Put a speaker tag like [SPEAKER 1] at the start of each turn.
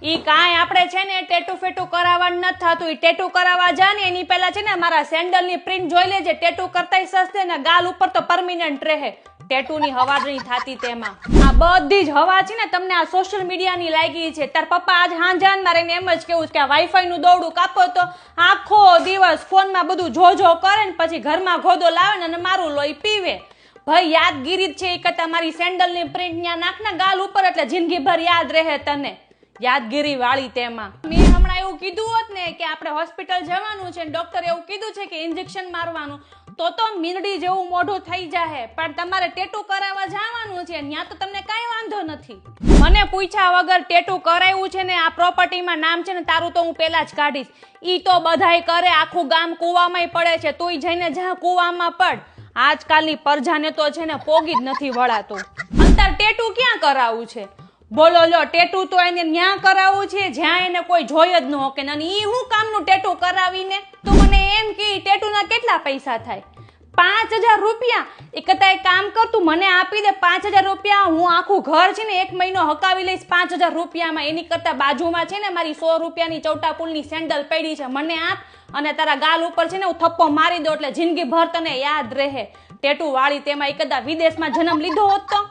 [SPEAKER 1] ઈ કાંઈ આપણે છે ને ટેટુ ફેટુ કરાવવા નથી થતું. ઈ ટેટુ કરાવવા જા ને એની પહેલા છે ને મારા સેન્ડલ ની પ્રિન્ટ જોઈ લેજે. ટેટુ કરતાય સસ્તે ને ગાલ ઉપર તો પરમિનન્ટ રહે. ટેટુ ની હવા નહીં થાતી તેમાં. આ બધી જ હવા છે ને તમને આ સોશિયલ મીડિયા ની લાગી છે. તાર પપ્પા આજ હાંજાન એને એમ જ કેવું છે કે આ વાઈફાઈ નું દોરડું કાપો તો આખો દિવસ ફોન માં બધું જો કરે ને પછી ઘરમાં ગોદો લાવે ને અને મારું લોહી પીવે. ભાઈ યાદગીરી જ છે એ કરતા મારી સેન્ડલ ની પ્રિન્ટ ન્યા નાખ ને ગાલ ઉપર એટલે જિંદગીભર યાદ રહે તને. યાદગીરી વાળી તેમાં. મેં હમણાં એવું કીધું હોત ને કે આપણે હોસ્પિટલ જવાનું છે, ડોક્ટર એવું કીધું છે કે ઇન્જેક્શન મારવાનું, તો મીંદડી જેવું મોઢું થઈ જાય. પણ તમારે ટેટુ કરાવવા જવાનું છે ત્યાં તો તમને કાંઈ વાંધો નથી. મને પૂછ્યા વગર ટેટુ કરાવ્યું છે ને આ પ્રોપર્ટીમાં નામ છે ને તારું તો હું પેલા જ કાઢીશ. ઈ તો બધાય કરે, આખું ગામ કૂવામાંય પડે છે. તુંય જઈને જા કૂવામાં પડ. આજકાલની પરજાને તો છે ને પોગી જ નથી વળાતું. અંતર ટેટુ ક્યાં કરાવવું છે? બોલો લો, ટેટુ તો એને ન્યા કરાવવું છે જ્યાં એને કોઈ જોઈ જ ન હોકે. અને ઈ હું કામનું ટેટુ કરાવીને? તું મને એમ કે ટેટુના કેટલા પૈસા થાય? 5000 રૂપિયા? એ કરતા એક કામ કર, તું મને આપી દે 5000 રૂપિયા. હું આખું ઘર છે ને 1 મહિનો હકાવી લઈશ 5000 રૂપિયામાં. એની કરતા બાજુમાં છે ને મારી 100 રૂપિયાની ચૌટાપુલની સેન્ડલ પડી છે, મને આપ અને તારા ગાલ ઉપર છે ને હું થપ્પો મારી દો એટલે જિંદગી ભર તને યાદ રહે. ટેટુ વાળી તેમાં એક કદા વિદેશમાં જન્મ લીધો હોત તો